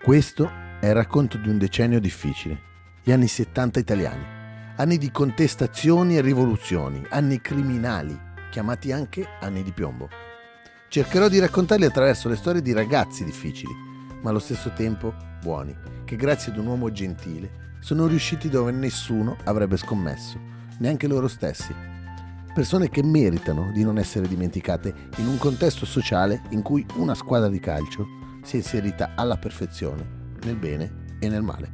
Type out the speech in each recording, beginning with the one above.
Questo è il racconto di un decennio difficile, gli anni 70 italiani, anni di contestazioni e rivoluzioni, anni criminali, chiamati anche anni di piombo. Cercherò di raccontarli attraverso le storie di ragazzi difficili, ma allo stesso tempo buoni, che grazie ad un uomo gentile sono riusciti dove nessuno avrebbe scommesso, neanche loro stessi. Persone che meritano di non essere dimenticate in un contesto sociale in cui una squadra di calcio si è inserita alla perfezione, nel bene e nel male.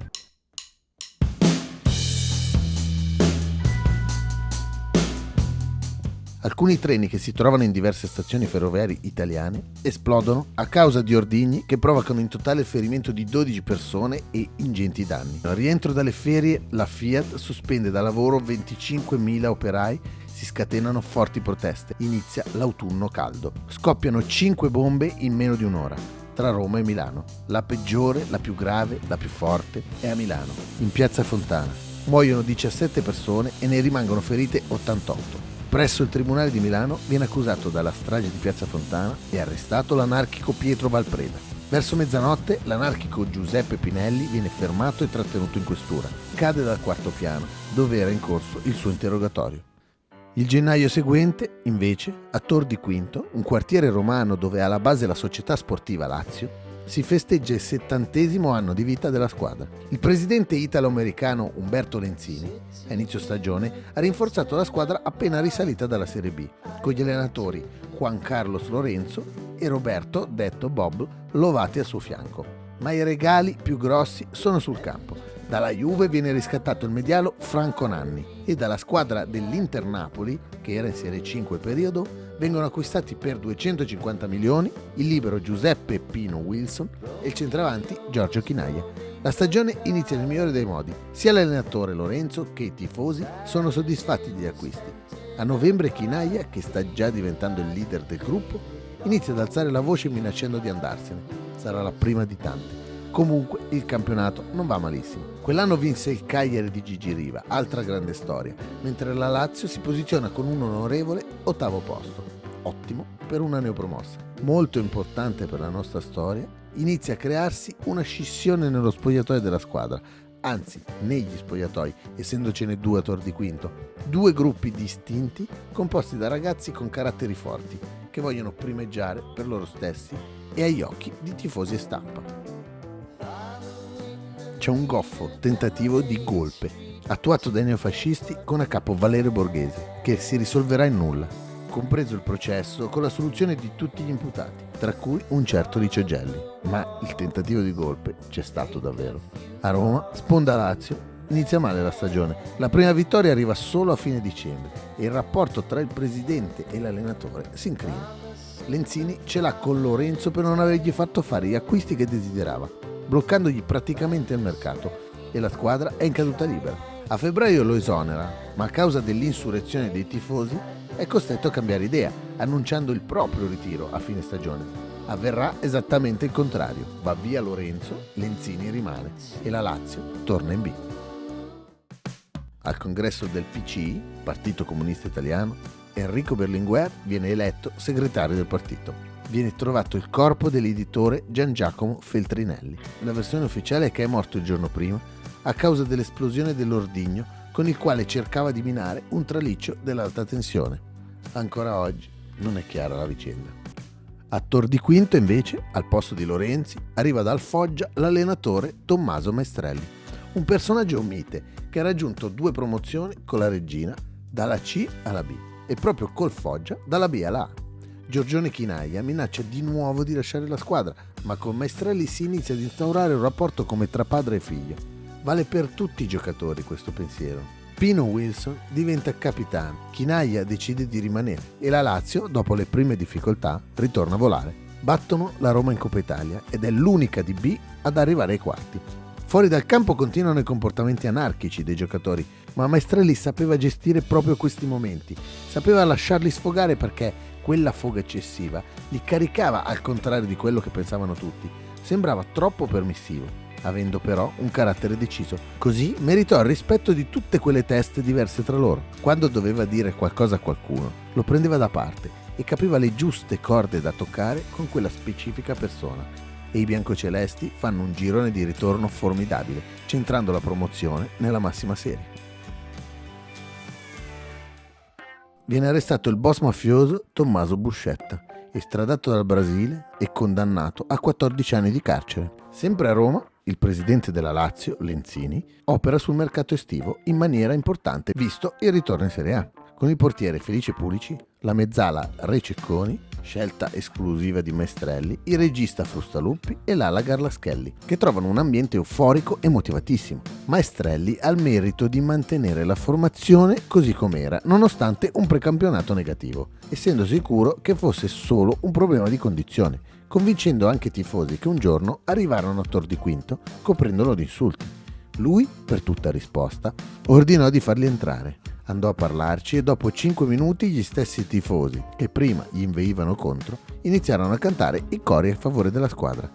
Alcuni treni che si trovano in diverse stazioni ferroviarie italiane esplodono a causa di ordigni che provocano in totale il ferimento di 12 persone e ingenti danni. Al rientro dalle ferie, la Fiat sospende da lavoro 25.000 operai, si scatenano forti proteste, inizia l'autunno caldo. Scoppiano 5 bombe in meno di un'ora, tra Roma e Milano. La peggiore, la più grave, la più forte è a Milano, in piazza Fontana. Muoiono 17 persone e ne rimangono ferite 88. Presso il Tribunale di Milano viene accusato dalla strage di piazza Fontana e arrestato l'anarchico Pietro Valpreda. Verso mezzanotte l'anarchico Giuseppe Pinelli viene fermato e trattenuto in questura. Cade dal quarto piano, dove era in corso il suo interrogatorio. Il gennaio seguente, invece, a Tor di Quinto, un quartiere romano dove è alla base la società sportiva Lazio, si festeggia il 70° anno di vita della squadra. Il presidente italo-americano Umberto Lenzini, a inizio stagione, ha rinforzato la squadra appena risalita dalla Serie B, con gli allenatori Juan Carlos Lorenzo e Roberto, detto Bob, Lovati al suo fianco. Ma i regali più grossi sono sul campo. Dalla Juve viene riscattato il mediano Franco Nanni e dalla squadra dell'Inter Napoli, che era in Serie 5 periodo, vengono acquistati per 250 milioni il libero Giuseppe Pino Wilson e il centravanti Giorgio Chinaglia. La stagione inizia nel migliore dei modi. Sia l'allenatore Lorenzo che i tifosi sono soddisfatti degli acquisti. A novembre Chinaglia, che sta già diventando il leader del gruppo, inizia ad alzare la voce minacciando di andarsene. Sarà la prima di tante. Comunque il campionato non va malissimo. Quell'anno vinse il Cagliari di Gigi Riva, altra grande storia, mentre la Lazio si posiziona con un onorevole 8° posto. Ottimo per una neopromossa. Molto importante per la nostra storia, inizia a crearsi una scissione nello spogliatoio della squadra, anzi negli spogliatoi, essendocene 2 a Tor di Quinto. 2 gruppi distinti composti da ragazzi con caratteri forti, che vogliono primeggiare per loro stessi e agli occhi di tifosi e stampa. C'è un goffo tentativo di golpe, attuato dai neofascisti con a capo Valerio Borghese, che si risolverà in nulla, compreso il processo con la soluzione di tutti gli imputati, tra cui un certo Licio Gelli. Ma il tentativo di golpe c'è stato davvero. A Roma, sponda Lazio, inizia male la stagione. La prima vittoria arriva solo a fine dicembre e il rapporto tra il presidente e l'allenatore si incrina. Lenzini ce l'ha con Lorenzo per non avergli fatto fare gli acquisti che desiderava, bloccandogli praticamente il mercato, e la squadra è in caduta libera. A febbraio lo esonera, ma a causa dell'insurrezione dei tifosi è costretto a cambiare idea, annunciando il proprio ritiro a fine stagione. Avverrà esattamente il contrario: va via Lorenzo, Lenzini rimane e la Lazio torna in B. Al congresso del PCI, Partito Comunista Italiano, Enrico Berlinguer viene eletto segretario del partito. Viene trovato il corpo dell'editore Gian Giacomo Feltrinelli. La versione ufficiale è che è morto il giorno prima a causa dell'esplosione dell'ordigno con il quale cercava di minare un traliccio dell'alta tensione. Ancora oggi non è chiara la vicenda. A Tor di Quinto, invece, al posto di Lorenzi, arriva dal Foggia l'allenatore Tommaso Maestrelli, un personaggio mite che ha raggiunto 2 promozioni con la Reggina dalla C alla B e proprio col Foggia dalla B alla A. Giorgione Chinaglia minaccia di nuovo di lasciare la squadra, ma con Maestrelli si inizia ad instaurare un rapporto come tra padre e figlio. Vale per tutti i giocatori questo pensiero. Pino Wilson diventa capitano, Chinaglia decide di rimanere e la Lazio, dopo le prime difficoltà, ritorna a volare. Battono la Roma in Coppa Italia ed è l'unica di B ad arrivare ai quarti. Fuori dal campo continuano i comportamenti anarchici dei giocatori, ma Maestrelli sapeva gestire proprio questi momenti, sapeva lasciarli sfogare perché quella foga eccessiva li caricava al contrario di quello che pensavano tutti. Sembrava troppo permissivo, avendo però un carattere deciso. Così meritò il rispetto di tutte quelle teste diverse tra loro. Quando doveva dire qualcosa a qualcuno, lo prendeva da parte e capiva le giuste corde da toccare con quella specifica persona. e i biancocelesti fanno un girone di ritorno formidabile, centrando la promozione nella massima serie. Viene arrestato il boss mafioso Tommaso Buscetta, estradato dal Brasile e condannato a 14 anni di carcere. Sempre a Roma, il presidente della Lazio, Lenzini, opera sul mercato estivo in maniera importante, visto il ritorno in Serie A, con il portiere Felice Pulici, la mezzala Re Cecconi, scelta esclusiva di Maestrelli, il regista Frustaluppi e l'ala Garlaschelli, che trovano un ambiente euforico e motivatissimo. Maestrelli ha il merito di mantenere la formazione così com'era, nonostante un precampionato negativo, essendo sicuro che fosse solo un problema di condizione, convincendo anche i tifosi che un giorno arrivarono a tor di quinto, coprendolo di insulti. Lui, per tutta risposta, ordinò di farli entrare. Andò a parlarci e dopo 5 minuti gli stessi tifosi, che prima gli inveivano contro, iniziarono a cantare i cori a favore della squadra.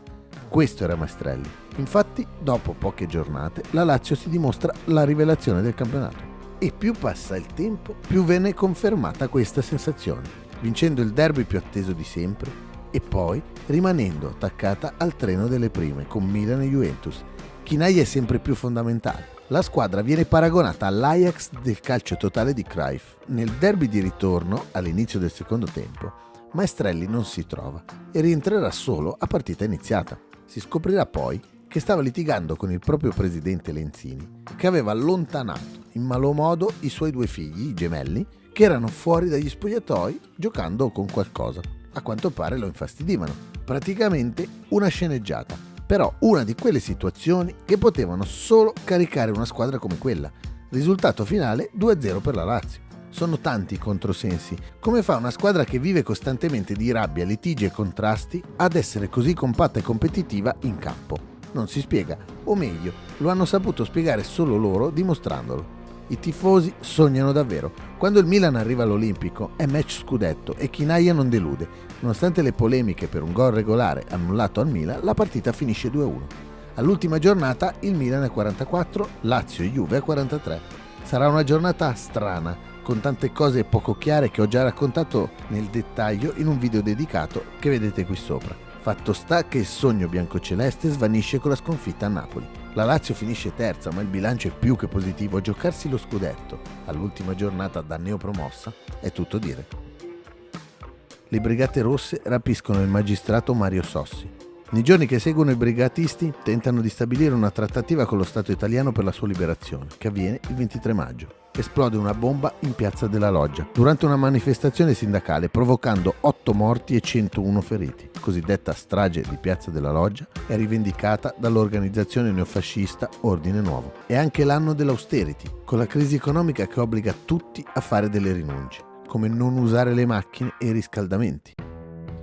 Questo era Maestrelli. Infatti, dopo poche giornate, la Lazio si dimostra la rivelazione del campionato. E più passa il tempo, più venne confermata questa sensazione, vincendo il derby più atteso di sempre e poi rimanendo attaccata al treno delle prime con Milan e Juventus. Chinaglia è sempre più fondamentale. La squadra viene paragonata all'Ajax del calcio totale di Cruyff. Nel derby di ritorno, all'inizio del secondo tempo, Maestrelli non si trova e rientrerà solo a partita iniziata. Si scoprirà poi che stava litigando con il proprio presidente Lenzini, che aveva allontanato in malo modo i suoi 2 figli, i gemelli, che erano fuori dagli spogliatoi giocando con qualcosa. A quanto pare lo infastidivano. Praticamente una sceneggiata. Però una di quelle situazioni che potevano solo caricare una squadra come quella. Risultato finale 2-0 per la Lazio. Sono tanti i controsensi. Come fa una squadra che vive costantemente di rabbia, litigi e contrasti ad essere così compatta e competitiva in campo? Non si spiega, o meglio, lo hanno saputo spiegare solo loro dimostrandolo. I tifosi sognano davvero. Quando il Milan arriva all'Olimpico è match scudetto e Chinaglia non delude. Nonostante le polemiche per un gol regolare annullato al Milan, la partita finisce 2-1. All'ultima giornata il Milan è a 44, Lazio e Juve a 43. Sarà una giornata strana, con tante cose poco chiare che ho già raccontato nel dettaglio in un video dedicato che vedete qui sopra. Fatto sta che il sogno biancoceleste svanisce con la sconfitta a Napoli. La Lazio finisce terza, ma il bilancio è più che positivo. Giocarsi lo scudetto all'ultima giornata da neopromossa è tutto dire. Le Brigate Rosse rapiscono il magistrato Mario Sossi. Nei giorni che seguono i brigatisti tentano di stabilire una trattativa con lo Stato italiano per la sua liberazione, che avviene il 23 maggio. Esplode una bomba in Piazza della Loggia durante una manifestazione sindacale, provocando 8 morti e 101 feriti. La cosiddetta strage di Piazza della Loggia è rivendicata dall'organizzazione neofascista Ordine Nuovo. È anche l'anno dell'austerity, con la crisi economica che obbliga tutti a fare delle rinunce, come non usare le macchine e i riscaldamenti.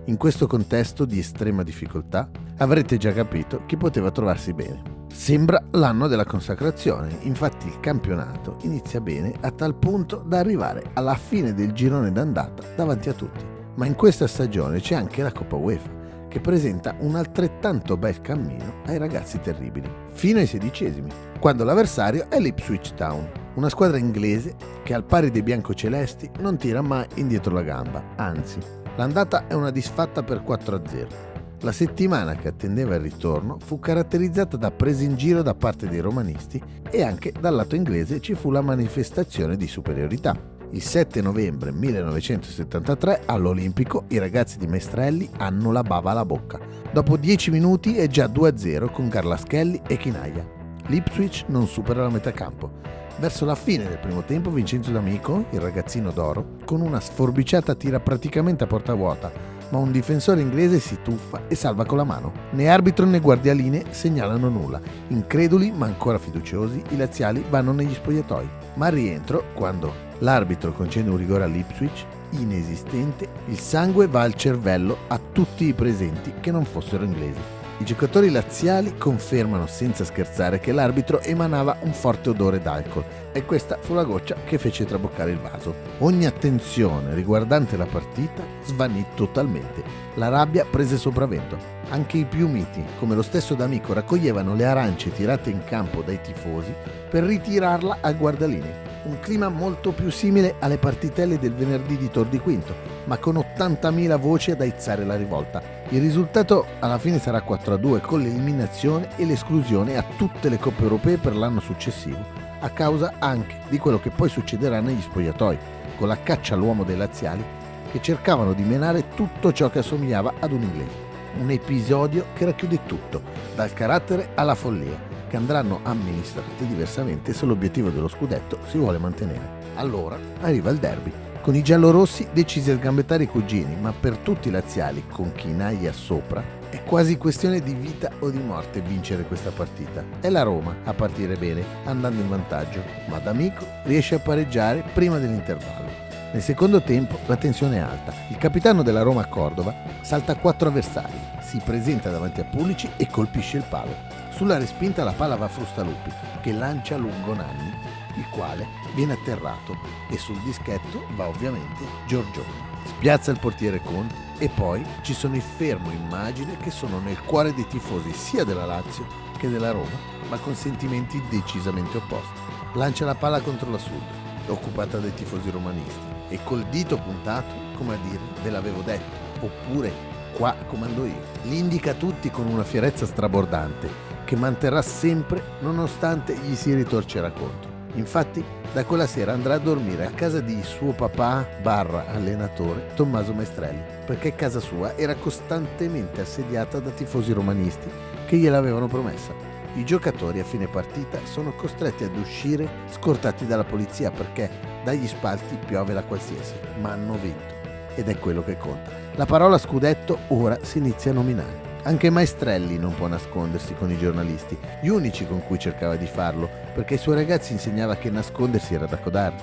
In questo contesto di estrema difficoltà avrete già capito chi poteva trovarsi bene. Sembra l'anno della consacrazione, infatti il campionato inizia bene a tal punto da arrivare alla fine del girone d'andata davanti a tutti. Ma in questa stagione c'è anche la Coppa UEFA, che presenta un altrettanto bel cammino ai ragazzi terribili, fino ai 16esimi, quando l'avversario è l'Ipswich Town, una squadra inglese che al pari dei biancocelesti non tira mai indietro la gamba, anzi, l'andata è una disfatta per 4-0. La settimana che attendeva il ritorno fu caratterizzata da prese in giro da parte dei romanisti e anche dal lato inglese ci fu la manifestazione di superiorità. Il 7 novembre 1973 all'Olimpico i ragazzi di Maestrelli hanno la bava alla bocca. Dopo 10 minuti è già 2-0 con Garlaschelli e Chinaglia. L'Ipswich non supera la metà campo. Verso la fine del primo tempo Vincenzo D'Amico, il ragazzino d'oro, con una sforbiciata tira praticamente a porta vuota, ma un difensore inglese si tuffa e salva con la mano. Né arbitro né guardialine segnalano nulla. Increduli ma ancora fiduciosi, i laziali vanno negli spogliatoi. Ma al rientro, quando l'arbitro concede un rigore all'Ipswich, inesistente, il sangue va al cervello a tutti i presenti che non fossero inglesi. I giocatori laziali confermano senza scherzare che l'arbitro emanava un forte odore d'alcol e questa fu la goccia che fece traboccare il vaso. Ogni attenzione riguardante la partita svanì totalmente. La rabbia prese sopravvento. Anche i più miti, come lo stesso D'Amico, raccoglievano le arance tirate in campo dai tifosi per ritirarla al guardaline. Un clima molto più simile alle partitelle del venerdì di Tor di Quinto, ma con 80.000 voci ad aizzare la rivolta. Il risultato alla fine sarà 4-2, con l'eliminazione e l'esclusione a tutte le coppe europee per l'anno successivo, a causa anche di quello che poi succederà negli spogliatoi, con la caccia all'uomo dei laziali che cercavano di menare tutto ciò che assomigliava ad un inglese. Un episodio che racchiude tutto, dal carattere alla follia, che andranno amministrate diversamente se l'obiettivo dello scudetto si vuole mantenere. Allora arriva il derby, con i giallorossi decisi a sgambettare i cugini, ma per tutti i laziali, con Chinaglia sopra, è quasi questione di vita o di morte vincere questa partita. È la Roma a partire bene, andando in vantaggio, ma D'Amico riesce a pareggiare prima dell'intervallo. Nel secondo tempo la tensione è alta. Il capitano della Roma, Cordova, salta 4 avversari, si presenta davanti a Pulici e colpisce il palo. Sulla respinta la palla va a Frustalupi, che lancia lungo Nanni, il quale viene atterrato, e sul dischetto va ovviamente Giorgione. Spiazza il portiere Conte e poi ci sono i fermo immagini che sono nel cuore dei tifosi sia della Lazio che della Roma, ma con sentimenti decisamente opposti. Lancia la palla contro la Sud, occupata dai tifosi romanisti, e col dito puntato, come a dire, ve l'avevo detto, oppure qua comando io. Li indica tutti con una fierezza strabordante che manterrà sempre nonostante gli si ritorcerà contro. Infatti da quella sera andrà a dormire a casa di suo papà / allenatore Tommaso Maestrelli, perché casa sua era costantemente assediata da tifosi romanisti che gliel'avevano promessa. I giocatori a fine partita sono costretti ad uscire scortati dalla polizia perché dagli spalti piove la qualsiasi, ma hanno vinto ed è quello che conta. La parola scudetto ora si inizia a nominare. Anche Maestrelli non può nascondersi con i giornalisti, gli unici con cui cercava di farlo, perché ai suoi ragazzi insegnava che nascondersi era da codardi.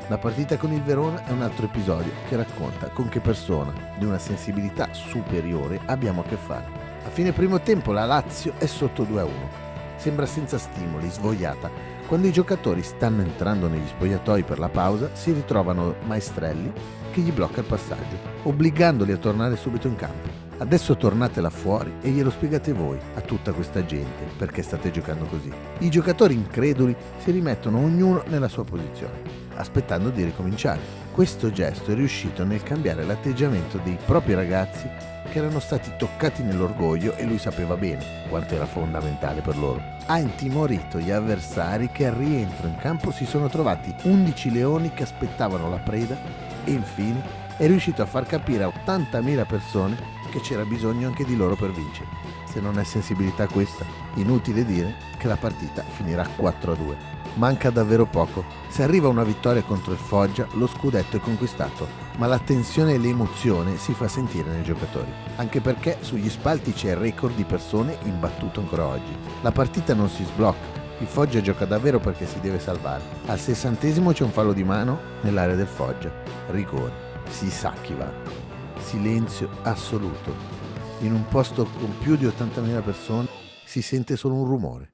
La partita con il Verona è un altro episodio che racconta con che persona di una sensibilità superiore abbiamo a che fare. A fine primo tempo la Lazio è sotto 2-1. Sembra senza stimoli, svogliata. Quando i giocatori stanno entrando negli spogliatoi per la pausa, si ritrovano Maestrelli che gli blocca il passaggio, obbligandoli a tornare subito in campo. Adesso tornate là fuori e glielo spiegate voi a tutta questa gente perché state giocando così. I giocatori increduli si rimettono ognuno nella sua posizione, aspettando di ricominciare. Questo gesto è riuscito nel cambiare l'atteggiamento dei propri ragazzi che erano stati toccati nell'orgoglio e lui sapeva bene quanto era fondamentale per loro. Ha intimorito gli avversari che al rientro in campo si sono trovati 11 leoni che aspettavano la preda e infine è riuscito a far capire a 80.000 persone che c'era bisogno anche di loro per vincere. Se non è sensibilità questa, inutile dire che la partita finirà 4-2. Manca davvero poco. Se arriva una vittoria contro il Foggia, lo scudetto è conquistato, ma la tensione e l'emozione si fa sentire nei giocatori, anche perché sugli spalti c'è il record di persone imbattuto ancora oggi. La partita non si sblocca. Il Foggia gioca davvero perché si deve salvare. Al 60° c'è un fallo di mano nell'area del Foggia. Rigore. Si sa chi va. Silenzio assoluto. In un posto con più di 80.000 persone si sente solo un rumore.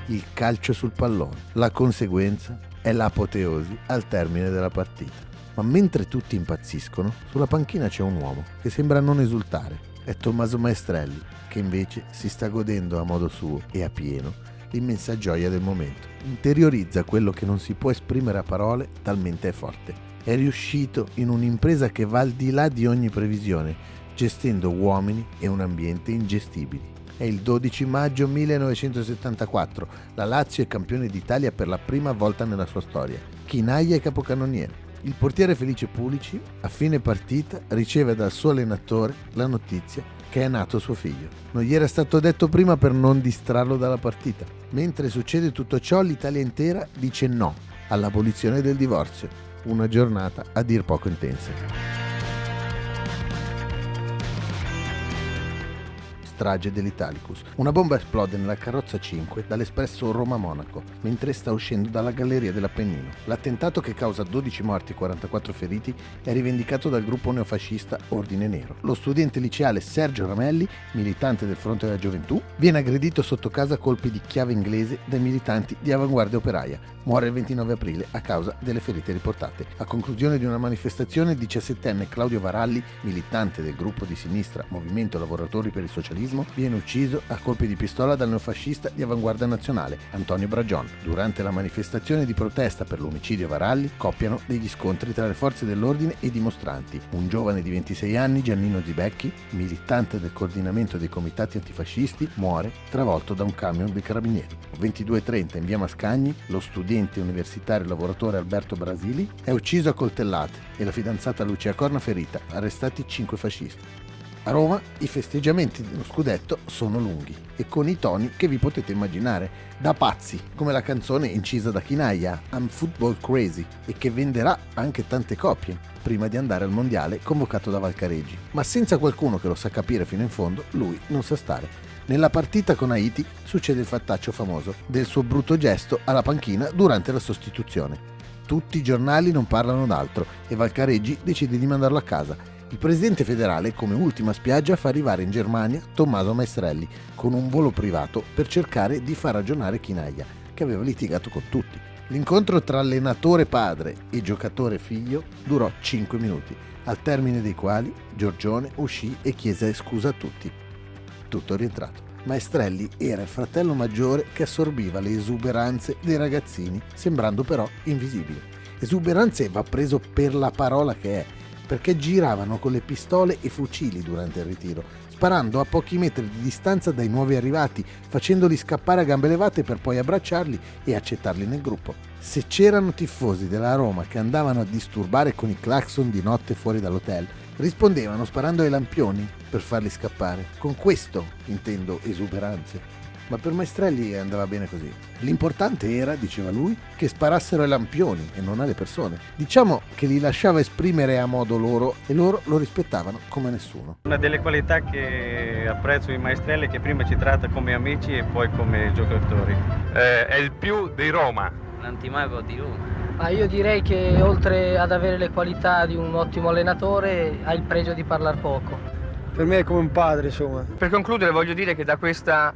Il calcio sul pallone. La conseguenza è l'apoteosi al termine della partita. Ma mentre tutti impazziscono, sulla panchina c'è un uomo che sembra non esultare. È Tommaso Maestrelli, che invece si sta godendo a modo suo e a pieno l'immensa gioia del momento. Interiorizza quello che non si può esprimere a parole, talmente è forte. È riuscito in un'impresa che va al di là di ogni previsione, gestendo uomini e un ambiente ingestibili. È il 12 maggio 1974, la Lazio è campione d'Italia per la prima volta nella sua storia. Chinaglia è capocannoniere. Il portiere Felice Pulici, a fine partita, riceve dal suo allenatore la notizia che è nato suo figlio. Non gli era stato detto prima per non distrarlo dalla partita. Mentre succede tutto ciò, l'Italia intera dice no all'abolizione del divorzio. Una giornata a dir poco intensa. Strage dell'Italicus. Una bomba esplode nella carrozza 5 dall'espresso Roma-Monaco mentre sta uscendo dalla galleria dell'Appennino. L'attentato, che causa 12 morti e 44 feriti, è rivendicato dal gruppo neofascista Ordine Nero. Lo studente liceale Sergio Ramelli, militante del Fronte della Gioventù, viene aggredito sotto casa a colpi di chiave inglese dai militanti di Avanguardia Operaia. Muore il 29 aprile a causa delle ferite riportate. A conclusione di una manifestazione, il 17enne Claudio Varalli, militante del gruppo di sinistra Movimento Lavoratori per il Socialismo, fascismo, viene ucciso a colpi di pistola dal neofascista di Avanguardia Nazionale, Antonio Bragion. Durante la manifestazione di protesta per l'omicidio Varalli, scoppiano degli scontri tra le forze dell'ordine e i dimostranti. Un giovane di 26 anni, Giannino Zibecchi, militante del coordinamento dei comitati antifascisti, muore travolto da un camion dei carabinieri. 22:30 in via Mascagni, lo studente universitario e lavoratore Alberto Brasili è ucciso a coltellate e la fidanzata Lucia Corna ferita, arrestati 5 fascisti. A Roma i festeggiamenti dello scudetto sono lunghi e con i toni che vi potete immaginare, da pazzi, come la canzone incisa da Chinaglia, I'm Football Crazy, e che venderà anche tante copie prima di andare al mondiale convocato da Valcareggi. Ma senza qualcuno che lo sa capire fino in fondo, lui non sa stare. Nella partita con Haiti succede il fattaccio famoso del suo brutto gesto alla panchina durante la sostituzione. Tutti i giornali non parlano d'altro e Valcareggi decide di mandarlo a casa. Il presidente federale, come ultima spiaggia, fa arrivare in Germania Tommaso Maestrelli con un volo privato per cercare di far ragionare Chinaglia, che aveva litigato con tutti. L'incontro tra allenatore padre e giocatore figlio durò 5 minuti, al termine dei quali Giorgione uscì e chiese scusa a tutti. Tutto rientrato. Maestrelli era il fratello maggiore che assorbiva le esuberanze dei ragazzini, sembrando però invisibile. Esuberanze va preso per la parola che è, perché giravano con le pistole e fucili durante il ritiro, sparando a pochi metri di distanza dai nuovi arrivati, facendoli scappare a gambe levate per poi abbracciarli e accettarli nel gruppo. Se c'erano tifosi della Roma che andavano a disturbare con i clacson di notte fuori dall'hotel, rispondevano sparando ai lampioni per farli scappare. Con questo intendo esuberanze. Ma per Maestrelli andava bene così. L'importante era, diceva lui, che sparassero ai lampioni e non alle persone. Diciamo che li lasciava esprimere a modo loro e loro lo rispettavano come nessuno. Una delle qualità che apprezzo in Maestrelli è che prima ci tratta come amici e poi come giocatori. È il più di Roma. L'antimago di Roma. Ma io direi che oltre ad avere le qualità di un ottimo allenatore ha il pregio di parlare poco. Per me è come un padre, insomma. Per concludere voglio dire che da questa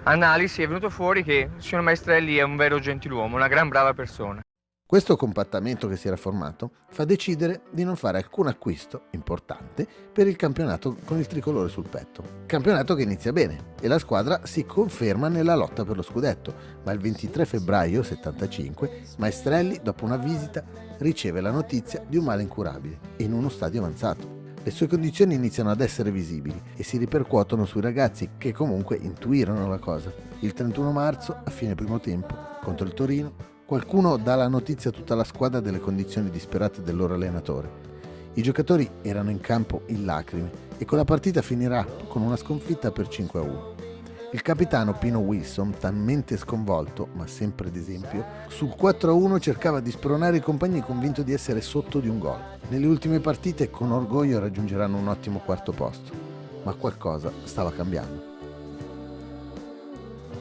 analisi è venuto fuori che il signor Maestrelli è un vero gentiluomo, una gran brava persona. Questo compattamento che si era formato fa decidere di non fare alcun acquisto importante per il campionato con il tricolore sul petto. Campionato che inizia bene e la squadra si conferma nella lotta per lo scudetto, ma il 23 febbraio 75 Maestrelli, dopo una visita, riceve la notizia di un male incurabile in uno stadio avanzato. Le sue condizioni iniziano ad essere visibili e si ripercuotono sui ragazzi che comunque intuirono la cosa. Il 31 marzo, a fine primo tempo, contro il Torino, qualcuno dà la notizia a tutta la squadra delle condizioni disperate del loro allenatore. I giocatori erano in campo in lacrime e quella partita finirà con una sconfitta per 5-1. Il capitano Pino Wilson, talmente sconvolto, ma sempre d'esempio, sul 4-1 cercava di spronare i compagni convinto di essere sotto di un gol. Nelle ultime partite con orgoglio raggiungeranno un ottimo quarto posto, ma qualcosa stava cambiando.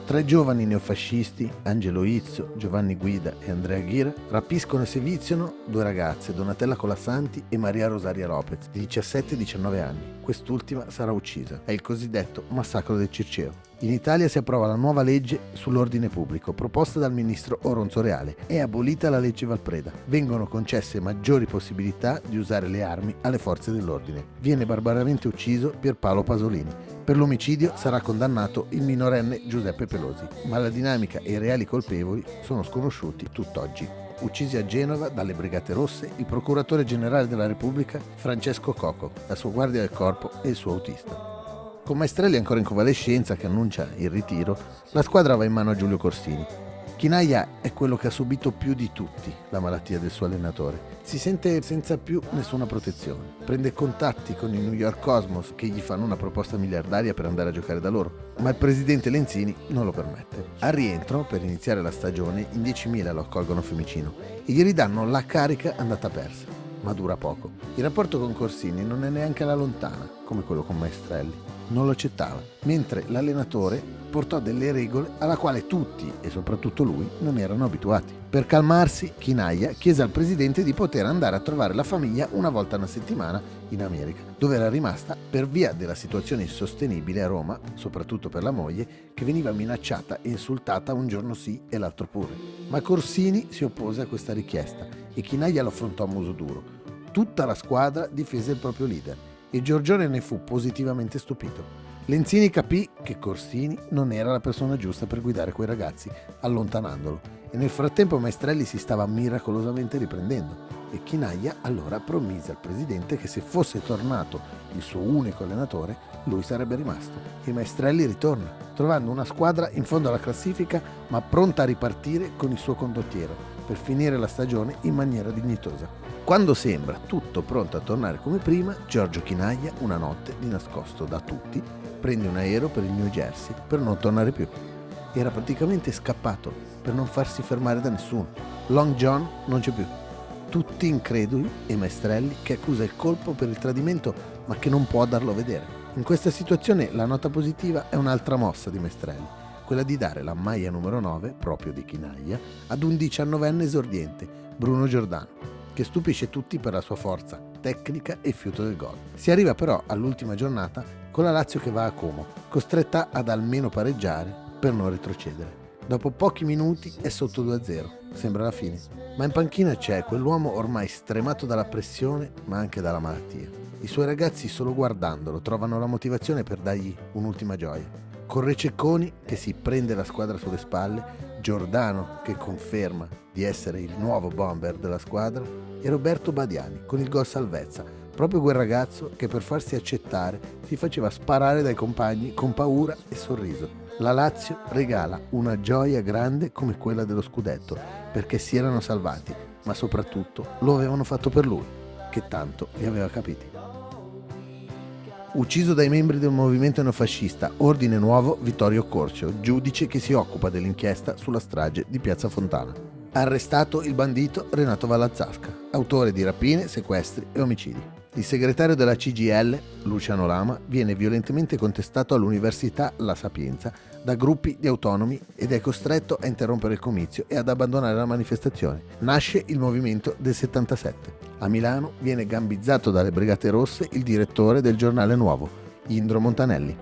3 giovani neofascisti, Angelo Izzo, Giovanni Guida e Andrea Ghira, rapiscono e seviziano 2 ragazze, Donatella Colassanti e Maria Rosaria Lopez, di 17 e 19 anni. Quest'ultima sarà uccisa. È il cosiddetto massacro del Circeo. In Italia si approva la nuova legge sull'ordine pubblico, proposta dal ministro Oronzo Reale. È abolita la legge Valpreda. Vengono concesse maggiori possibilità di usare le armi alle forze dell'ordine. Viene barbaramente ucciso Pierpaolo Pasolini. Per l'omicidio sarà condannato il minorenne Giuseppe Pelosi, ma la dinamica e i reali colpevoli sono sconosciuti tutt'oggi. Uccisi a Genova dalle Brigate Rosse il procuratore generale della Repubblica Francesco Coco, la sua guardia del corpo e il suo autista. Con Maestrelli ancora in convalescenza che annuncia il ritiro, la squadra va in mano a Giulio Corsini. Chinaglia è quello che ha subito più di tutti la malattia del suo allenatore. Si sente senza più nessuna protezione. Prende contatti con i New York Cosmos che gli fanno una proposta miliardaria per andare a giocare da loro, ma il presidente Lenzini non lo permette. Al rientro, per iniziare la stagione, in 10.000 lo accolgono a Fiumicino e gli ridanno la carica andata persa, ma dura poco. Il rapporto con Corsini non è neanche alla lontana come quello con Maestrelli. Non lo accettava, mentre l'allenatore portò delle regole alla quale tutti, e soprattutto lui, non erano abituati. Per calmarsi, Chinaglia chiese al presidente di poter andare a trovare la famiglia una volta alla settimana in America, dove era rimasta per via della situazione insostenibile a Roma, soprattutto per la moglie, che veniva minacciata e insultata un giorno sì e l'altro pure. Ma Corsini si oppose a questa richiesta e Chinaglia lo affrontò a muso duro. Tutta la squadra difese il proprio leader e Giorgione ne fu positivamente stupito. Lenzini capì che Corsini non era la persona giusta per guidare quei ragazzi, allontanandolo, e nel frattempo Maestrelli si stava miracolosamente riprendendo e Chinaglia allora promise al presidente che se fosse tornato il suo unico allenatore, lui sarebbe rimasto. E Maestrelli ritorna, trovando una squadra in fondo alla classifica ma pronta a ripartire con il suo condottiero per finire la stagione in maniera dignitosa. Quando sembra tutto pronto a tornare come prima, Giorgio Chinaglia, una notte, di nascosto da tutti, prende un aereo per il New Jersey per non tornare più. Era praticamente scappato per non farsi fermare da nessuno. Long John non c'è più. Tutti increduli e Maestrelli che accusa il colpo per il tradimento ma che non può darlo a vedere. In questa situazione la nota positiva è un'altra mossa di Maestrelli, quella di dare la maglia numero 9, proprio di Chinaglia, ad un 19enne esordiente, Bruno Giordano, che stupisce tutti per la sua forza tecnica e fiuto del gol. Si arriva però all'ultima giornata con la Lazio che va a Como, costretta ad almeno pareggiare per non retrocedere. Dopo pochi minuti è sotto 2-0, sembra la fine, ma in panchina c'è quell'uomo ormai stremato dalla pressione ma anche dalla malattia. I suoi ragazzi solo guardandolo trovano la motivazione per dargli un'ultima gioia. Con Rececconi che si prende la squadra sulle spalle, Giordano che conferma di essere il nuovo bomber della squadra e Roberto Badiani con il gol salvezza, proprio quel ragazzo che per farsi accettare si faceva sparare dai compagni con paura e sorriso. La Lazio regala una gioia grande come quella dello scudetto perché si erano salvati, ma soprattutto lo avevano fatto per lui, che tanto li aveva capiti. Ucciso dai membri del movimento neofascista Ordine Nuovo Vittorio Corcio, giudice che si occupa dell'inchiesta sulla strage di Piazza Fontana. Arrestato il bandito Renato Vallazzasca, autore di rapine, sequestri e omicidi. Il segretario della CGIL, Luciano Lama, viene violentemente contestato all'Università La Sapienza da gruppi di autonomi ed è costretto a interrompere il comizio e ad abbandonare la manifestazione. Nasce il movimento del 77. A Milano viene gambizzato dalle Brigate Rosse il direttore del Giornale Nuovo, Indro Montanelli.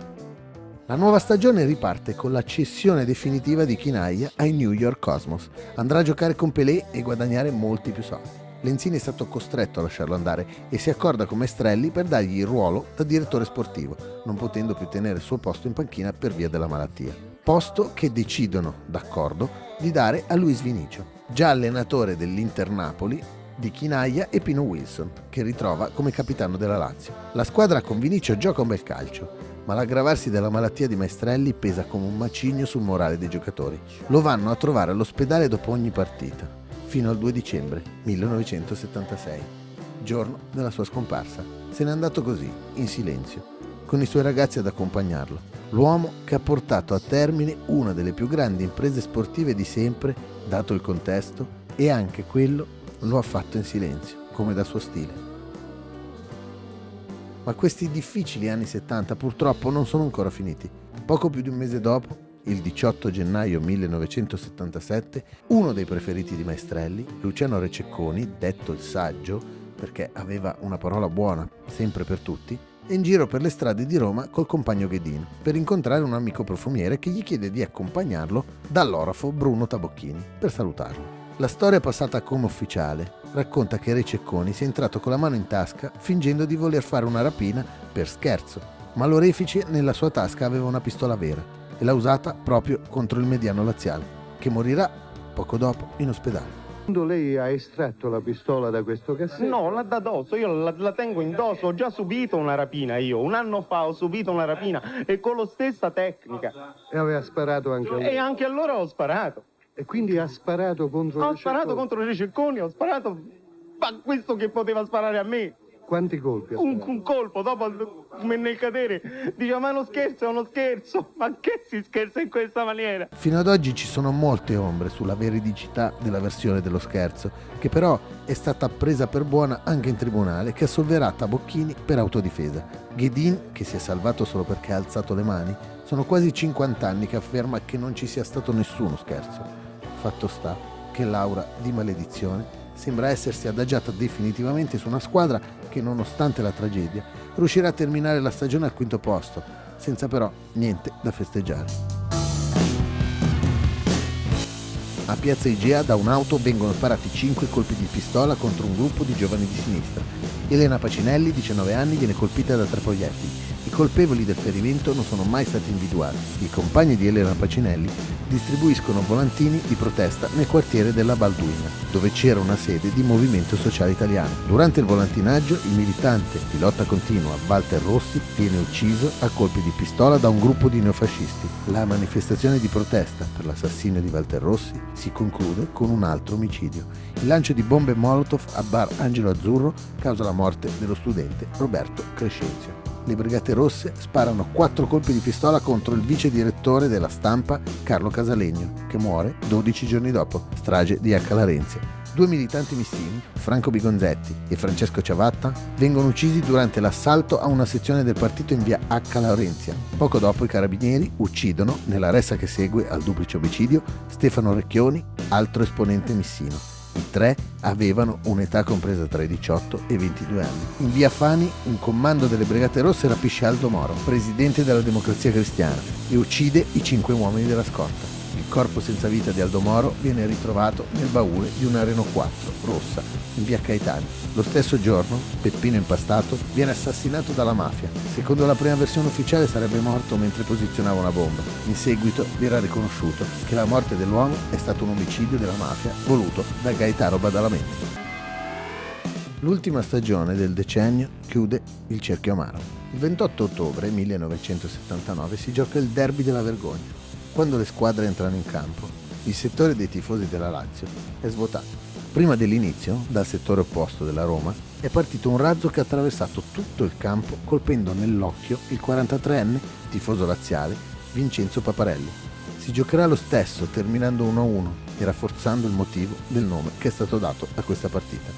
La nuova stagione riparte con la cessione definitiva di Chinaglia ai New York Cosmos. Andrà a giocare con Pelé e guadagnare molti più soldi. Lenzini è stato costretto a lasciarlo andare e si accorda con Maestrelli per dargli il ruolo da direttore sportivo, non potendo più tenere il suo posto in panchina per via della malattia. Posto che decidono, d'accordo, di dare a Luis Vinicio, già allenatore dell'Inter Napoli, di Chinaglia e Pino Wilson, che ritrova come capitano della Lazio. La squadra con Vinicio gioca un bel calcio, ma l'aggravarsi della malattia di Maestrelli pesa come un macigno sul morale dei giocatori. Lo vanno a trovare all'ospedale dopo ogni partita, fino al 2 dicembre 1976, giorno della sua scomparsa. Se n'è andato così, in silenzio, con i suoi ragazzi ad accompagnarlo. L'uomo che ha portato a termine una delle più grandi imprese sportive di sempre, dato il contesto, e anche quello lo ha fatto in silenzio, come da suo stile. Ma questi difficili anni 70 purtroppo non sono ancora finiti. Poco più di un mese dopo, il 18 gennaio 1977, uno dei preferiti di Maestrelli, Luciano Rececconi, detto il Saggio, perché aveva una parola buona sempre per tutti, è in giro per le strade di Roma col compagno Ghedin per incontrare un amico profumiere che gli chiede di accompagnarlo dall'orafo Bruno Tabocchini per salutarlo. La storia passata come ufficiale racconta che Rececconi sia entrato con la mano in tasca fingendo di voler fare una rapina per scherzo, ma l'orefice nella sua tasca aveva una pistola vera e l'ha usata proprio contro il mediano laziale, che morirà poco dopo in ospedale. Quando lei ha estratto la pistola da questo cassetto? No, l'ha da dosso, io la tengo indosso, ho già subito una rapina io, un anno fa ho subito una rapina e con la stessa tecnica. E aveva sparato anche a lei? E anche allora ho sparato. E quindi ha sparato contro Ho sparato contro i Rececconi, ho sparato a questo che poteva sparare a me. Quanti colpi ha sparato? Un colpo, dopo nel cadere, diceva ma è uno scherzo, ma che si scherza in questa maniera? Fino ad oggi ci sono molte ombre sulla veridicità della versione dello scherzo, che però è stata presa per buona anche in tribunale, che assolverà Tabocchini per autodifesa. Ghedin, che si è salvato solo perché ha alzato le mani, sono quasi 50 anni che afferma che non ci sia stato nessuno scherzo. Fatto sta che l'aura di maledizione sembra essersi adagiata definitivamente su una squadra che, nonostante la tragedia, riuscirà a terminare la stagione al quinto posto, senza però niente da festeggiare. A Piazza Igea da un'auto vengono sparati 5 colpi di pistola contro un gruppo di giovani di sinistra. Elena Pacinelli, 19 anni, viene colpita da 3 proiettili. I colpevoli del ferimento non sono mai stati individuati. I compagni di Elena Pacinelli distribuiscono volantini di protesta nel quartiere della Balduina, dove c'era una sede di Movimento Sociale Italiano. Durante il volantinaggio, il militante di lotta continua Walter Rossi viene ucciso a colpi di pistola da un gruppo di neofascisti. La manifestazione di protesta per l'assassinio di Walter Rossi si conclude con un altro omicidio. Il lancio di bombe Molotov a Bar Angelo Azzurro causa la morte dello studente Roberto Crescenzio. Le Brigate Rosse sparano 4 colpi di pistola contro il vice direttore della Stampa Carlo Casalegno, che muore 12 giorni dopo, strage di H. Larenzia. 2 militanti missini, Franco Bigonzetti e Francesco Ciavatta, vengono uccisi durante l'assalto a una sezione del partito in via H. Larenzia. Poco dopo i carabinieri uccidono, nella ressa che segue al duplice omicidio, Stefano Recchioni, altro esponente missino. I 3 avevano un'età compresa tra i 18 e i 22 anni. In via Fani, un comando delle Brigate Rosse rapisce Aldo Moro, presidente della Democrazia Cristiana, e uccide i 5 uomini della scorta. Il corpo senza vita di Aldo Moro viene ritrovato nel baule di una Renault 4 rossa in via Caetani. Lo stesso giorno, Peppino Impastato viene assassinato dalla mafia. Secondo la prima versione ufficiale sarebbe morto mentre posizionava una bomba. In seguito verrà riconosciuto che la morte dell'uomo è stato un omicidio della mafia voluto da Gaetano Badalamenti. L'ultima stagione del decennio chiude il cerchio amaro. Il 28 ottobre 1979 si gioca il derby della vergogna. Quando le squadre entrano in campo, il settore dei tifosi della Lazio è svuotato. Prima dell'inizio, dal settore opposto della Roma, è partito un razzo che ha attraversato tutto il campo colpendo nell'occhio il 43enne tifoso laziale Vincenzo Paparelli. Si giocherà lo stesso, terminando 1-1 e rafforzando il motivo del nome che è stato dato a questa partita.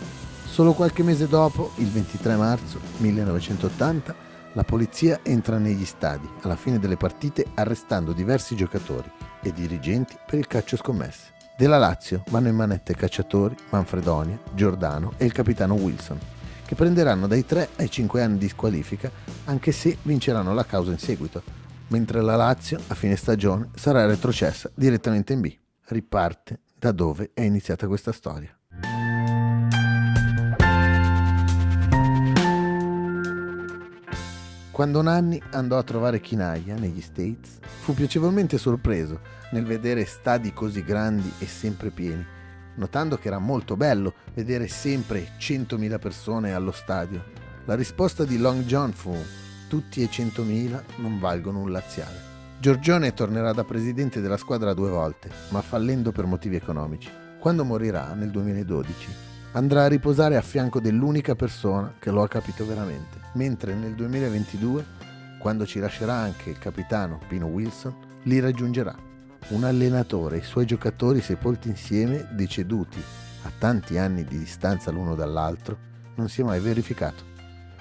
Solo qualche mese dopo, il 23 marzo 1980, la polizia entra negli stadi alla fine delle partite arrestando diversi giocatori e dirigenti per il calcio scommesse. Della Lazio vanno in manette cacciatori, Manfredonia, Giordano e il capitano Wilson, che prenderanno dai 3 ai 5 anni di squalifica anche se vinceranno la causa in seguito, mentre la Lazio a fine stagione sarà retrocessa direttamente in B. Riparte da dove è iniziata questa storia. Quando Nanni andò a trovare Chinaglia negli States, fu piacevolmente sorpreso nel vedere stadi così grandi e sempre pieni, notando che era molto bello vedere sempre 100.000 persone allo stadio. La risposta di Long John fu: tutti e 100.000 non valgono un laziale. Giorgione tornerà da presidente della squadra 2 volte, ma fallendo per motivi economici. Quando morirà nel 2012, andrà a riposare a fianco dell'unica persona che lo ha capito veramente, mentre nel 2022, quando ci lascerà anche il capitano Pino Wilson, li raggiungerà. Un allenatore e i suoi giocatori sepolti insieme, deceduti a tanti anni di distanza l'uno dall'altro, non si è mai verificato.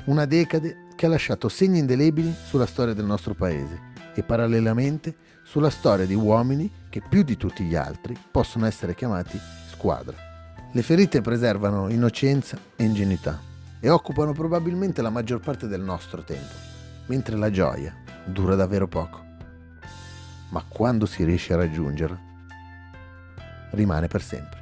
Una decade che ha lasciato segni indelebili sulla storia del nostro paese e parallelamente sulla storia di uomini che più di tutti gli altri possono essere chiamati squadra. Le ferite preservano innocenza e ingenuità e occupano probabilmente la maggior parte del nostro tempo, mentre la gioia dura davvero poco. Ma quando si riesce a raggiungerla, rimane per sempre.